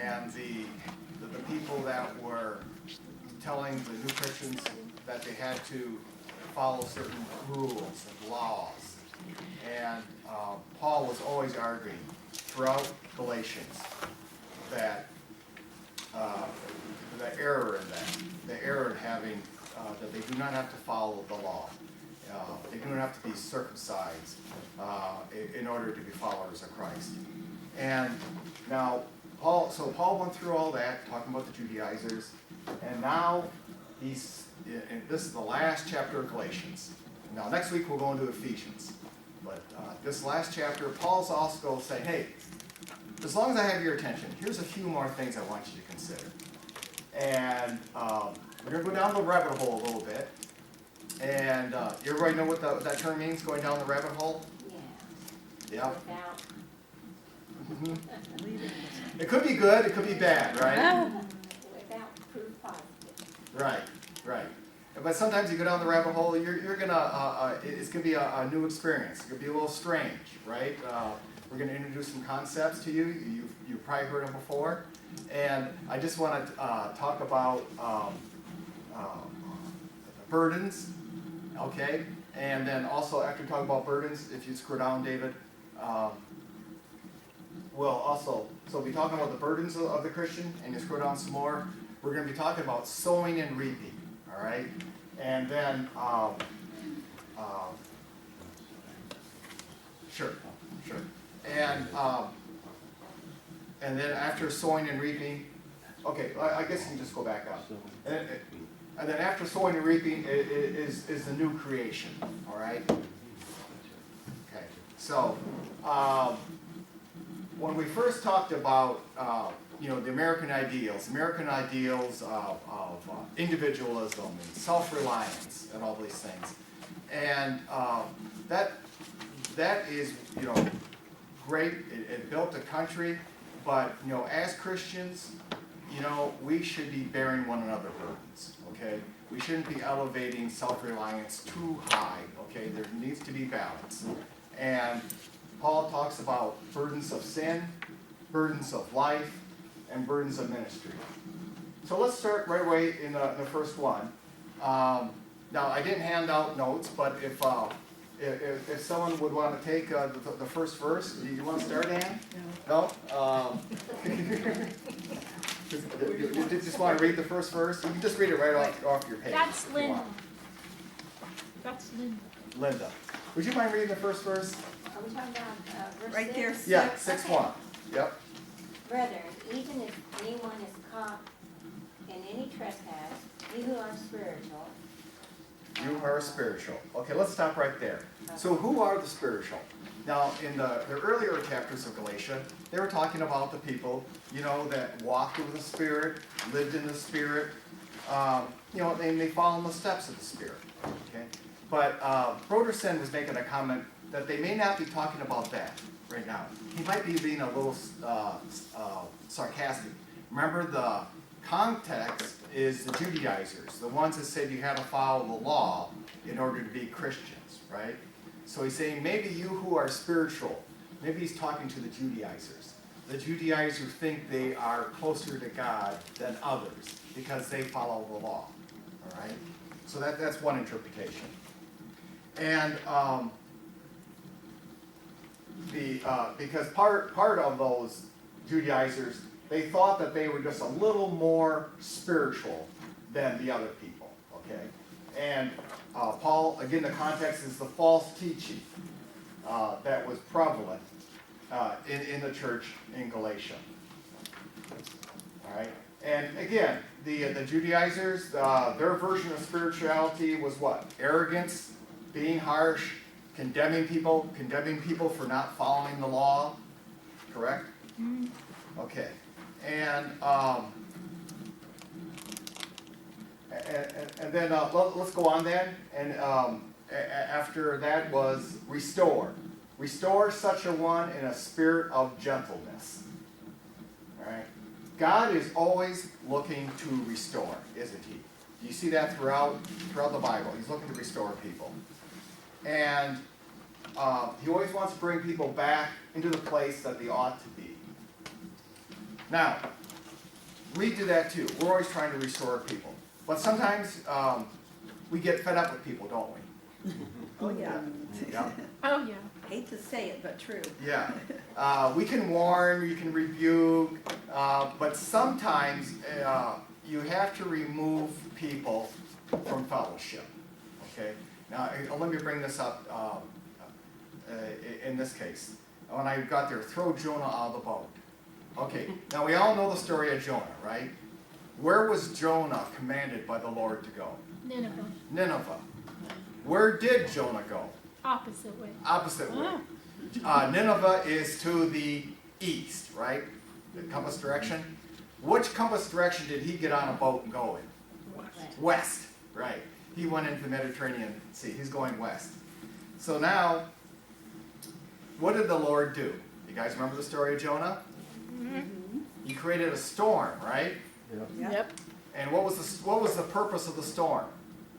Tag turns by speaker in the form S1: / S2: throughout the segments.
S1: and the people that were telling the new Christians that they had to follow certain rules and laws. And Paul was always arguing throughout Galatians that the error in that, the error in having, that they do not have to follow the law. They do not have to be circumcised in order to be followers of Christ. And now, Paul went through all that, talking about the Judaizers, and now this is the last chapter of Galatians. Now, next week we'll go into Ephesians. But this last chapter, Paul's also saying, hey, as long as I have your attention, here's a few more things I want you to consider. And we're going to go down the rabbit hole a little bit. And everybody know what that term means, going down the rabbit hole? Yeah.
S2: Without.
S1: Mm-hmm. It could be good, it could be bad, right?
S2: Without proof positive.
S1: Right. But sometimes you go down the rabbit hole, you're gonna, it's gonna be a new experience. It's gonna be a little strange, right? We're gonna introduce some concepts to you. You've probably heard them before. And I just want to talk about burdens, okay? And then also, after talking about burdens, if you scroll down, David, so we'll be talking about the burdens of the Christian, and you scroll down some more. We're going to be talking about sowing and reaping, all right? And then, sure. And then after sowing and reaping, okay, I guess you can just go back up. And then after sowing and reaping is the new creation, all right? Okay, so when we first talked about the American ideals of individualism and self-reliance and all these things, and that is great. It built a country, but as Christians, we should be bearing one another burdens. Okay, we shouldn't be elevating self-reliance too high. Okay, there needs to be balance. And Paul talks about burdens of sin, burdens of life, and burdens of ministry. So let's start right away in the first one. Now, I didn't hand out notes, but if someone would want to take the first verse, you want to start, Ann? No? You just want to read the first verse? You can just read it right off your page.
S3: That's Linda. That's Linda.
S1: Linda. Would you mind reading the first verse?
S2: Are we talking about verse
S4: Right
S2: 6?
S4: there.
S1: Yeah, 6:1. Yep.
S2: Brethren, even if anyone is caught in any trespass, you who are spiritual.
S1: You are spiritual. Okay, let's stop right there. So who are the spiritual? Now, in the earlier chapters of Galatia, they were talking about the people, that walked with the Spirit, lived in the Spirit, and they follow in the steps of the Spirit. Okay, but Broderson was making a comment that they may not be talking about that right now. He might be being a little sarcastic. Remember, the context is the Judaizers, the ones that said you had to follow the law in order to be Christians, right? So he's saying maybe you who are spiritual, maybe he's talking to the Judaizers. The Judaizers think they are closer to God than others because they follow the law, all right? So that's one interpretation. And because part of those Judaizers, they thought that they were just a little more spiritual than the other people, okay? And Paul, again, the context is the false teaching that was prevalent in the church in Galatia. All right? And again, the Judaizers, their version of spirituality was what? Arrogance, being harsh, condemning people for not following the law. Correct?
S3: Mm-hmm.
S1: Okay. And then let's go on then. And after that was restore. Restore such a one in a spirit of gentleness. All right. God is always looking to restore, isn't he? Do you see that throughout the Bible? He's looking to restore people. And he always wants to bring people back into the place that they ought to be. Now, we do that too. We're always trying to restore people. But sometimes we get fed up with people, don't we?
S4: Oh, yeah.
S1: Yeah.
S3: Oh, yeah.
S4: Hate to say it, but true.
S1: Yeah. We can warn, we can rebuke, but sometimes you have to remove people from fellowship. Okay? Now, let me bring this up in this case. When I got there, throw Jonah out of the boat. Okay, now we all know the story of Jonah, right? Where was Jonah commanded by the Lord to go?
S3: Nineveh.
S1: Nineveh. Where did Jonah go?
S3: Opposite way.
S1: Opposite way. Nineveh is to the east, right? The compass direction. Which compass direction did he get on a boat and go in? West, right. He went into the Mediterranean Sea. He's going west. So now, what did the Lord do? You guys remember the story of Jonah?
S4: Mm-hmm.
S1: He created a storm, right?
S4: Yep.
S1: And what was the purpose of the storm?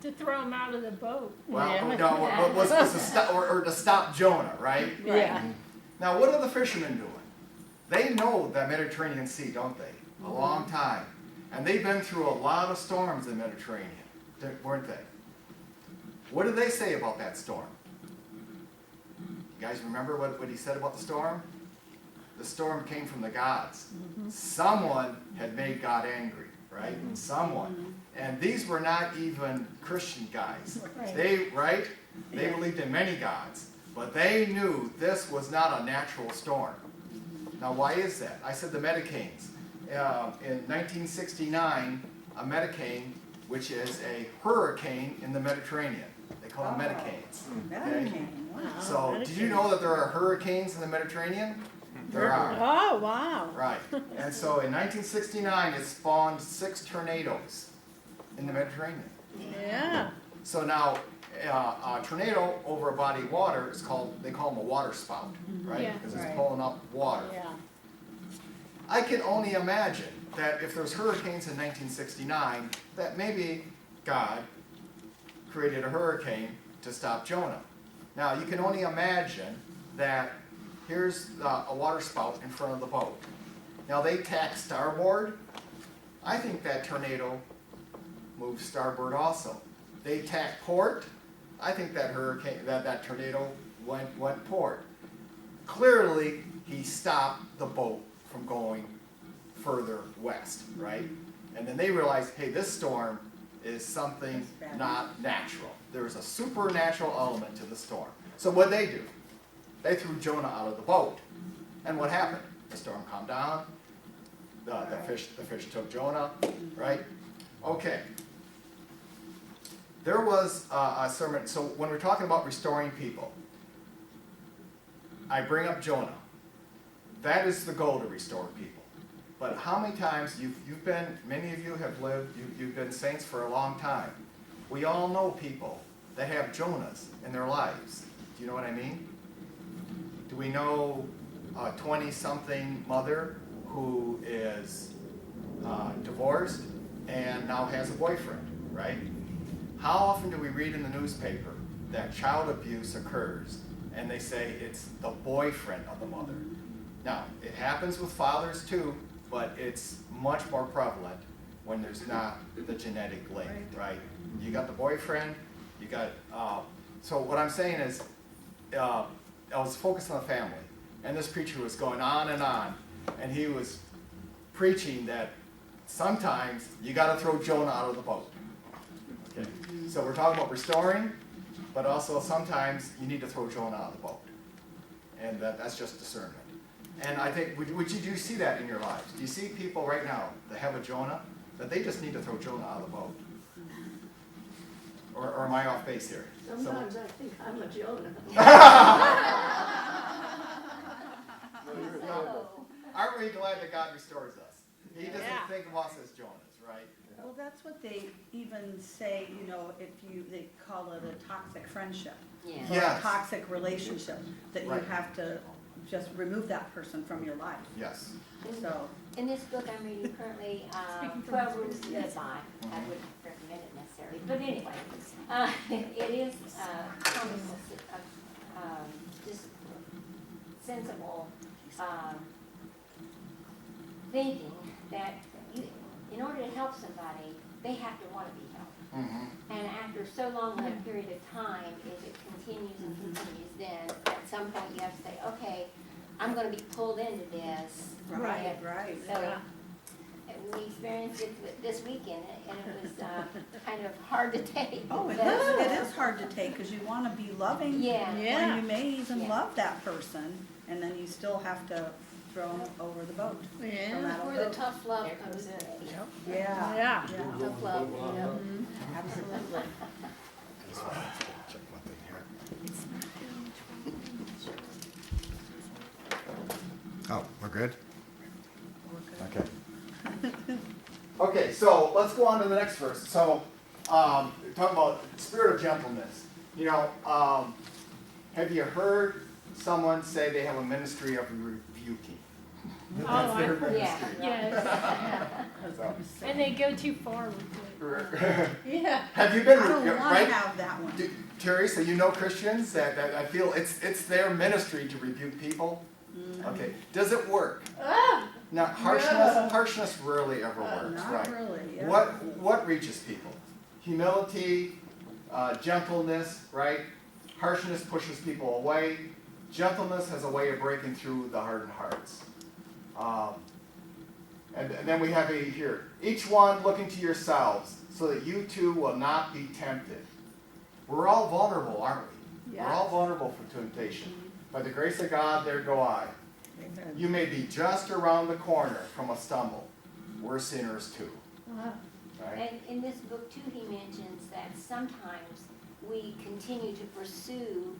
S3: To throw him out of the boat.
S1: Well,
S3: Yeah.
S1: no, what was to stop, or to stop Jonah, right?
S3: Yeah.
S1: Now, what are the fishermen doing? They know the Mediterranean Sea, don't they? A long time. And they've been through a lot of storms in the Mediterranean, weren't they? What did they say about that storm? You guys remember what he said about the storm? The storm came from the gods. Someone had made God angry, right? Someone. And these were not even Christian guys.
S3: Right.
S1: They believed in many gods. But they knew this was not a natural storm. Now, why is that? I said the Medicanes. In 1969, a Medicane, which is a hurricane in the Mediterranean. They call them Medicanes.
S4: Medicane, wow.
S1: So, did you know that there are hurricanes in the Mediterranean? There are.
S5: Oh, wow.
S1: Right. And so in 1969, it spawned 6 tornadoes in the Mediterranean.
S5: Yeah.
S1: So now, a tornado over a body of water is they call them a water spout, right?
S3: Yeah.
S1: Because it's
S4: Right.
S1: pulling up water.
S5: Yeah.
S1: I can only imagine that if there's hurricanes in 1969, that maybe God created a hurricane to stop Jonah. Now, you can only imagine that here's a water spout in front of the boat. Now, they tack starboard. I think that tornado moved starboard also. They tack port. I think that tornado went port. Clearly, he stopped the boat from going further west, right? And then they realized, hey, this storm is something not natural. There's a supernatural element to the storm. So what'd they do? They threw Jonah out of the boat. And what happened? The storm calmed down. The fish took Jonah, right? Okay. There was a sermon. So when we're talking about restoring people, I bring up Jonah. That is the goal, to restore people. But how many times many of you have lived, you've been saints for a long time. We all know people that have Jonahs in their lives. Do you know what I mean? Do we know a 20-something mother who is divorced and now has a boyfriend, right? How often do we read in the newspaper that child abuse occurs and they say it's the boyfriend of the mother? Now, it happens with fathers too, but it's much more prevalent when there's not the genetic link, right? You got the boyfriend, you got, so what I'm saying is, I was focused on the family, and this preacher was going on, and he was preaching that sometimes you got to throw Jonah out of the boat. Okay? So we're talking about restoring, but also sometimes you need to throw Jonah out of the boat. And that's just discernment. And I think, would you see that in your lives? Do you see people right now that have a Jonah, that they just need to throw Jonah out of the boat? Or am I off base here?
S6: Sometimes I think I'm a Jonah.
S1: Aren't we glad that God restores us? He doesn't
S5: Yeah.
S1: think of us as Jonahs, right?
S4: Well, that's what they even say, you know, they call it a toxic friendship.
S2: Yeah.
S4: Or
S1: Yes.
S4: a toxic relationship, that you
S1: Right.
S4: have to just remove that person from your life.
S1: Yes.
S4: So,
S2: In this book I'm reading currently,
S3: Speaking from
S2: 12 Rules to Live By, I wouldn't recommend it necessarily, but anyway, it is just sensible thinking that in order to help somebody, they have to want to be helped.
S1: Mhm.
S2: And after so long a period of time, if it continues and continues, then at some point you have to say, okay, I'm gonna be pulled into this.
S4: Right, right.
S2: So, we experienced it this weekend, and it was kind of hard to take.
S4: Oh, it is hard to take, because you want to be loving.
S2: Yeah.
S5: Yeah.
S4: And you may even
S2: Yeah.
S4: love that person, and then you still have to throw them over the boat.
S5: Yeah.
S4: No matter
S6: Where the
S4: what.
S6: tough love comes in.
S4: Yeah.
S5: Yeah.
S4: Yeah.
S6: Tough love, you know.
S4: Absolutely.
S1: I just wanted to check one thing here. Oh, we're good? Okay. Okay, so let's go on to the next verse. So, talking about spirit of gentleness. You know, have you heard someone say they have a ministry of rebuking?
S3: Oh,
S1: That's their
S3: I've heard
S1: ministry.
S3: Yes.
S1: So,
S3: And they go too far with it.
S5: Yeah.
S1: have you been
S4: I don't want
S1: right?
S4: to have that one.
S1: Teresa, you know Christians that I feel it's their ministry to rebuke people.
S4: Mm-hmm.
S1: Okay, does it work?
S5: Ah,
S1: Now, harshness rarely ever works,
S4: Not
S1: right?
S4: really, yeah.
S1: What reaches people? Humility, gentleness, right? Harshness pushes people away. Gentleness has a way of breaking through the hardened hearts. And then we have here, each one looking to yourselves, so that you too will not be tempted. We're all vulnerable, aren't we? We're all vulnerable for temptation. By the grace of God, there go I.
S4: Amen.
S1: You may be just around the corner from a stumble. We're sinners too. Right?
S2: And in this book too, he mentions that sometimes we continue to pursue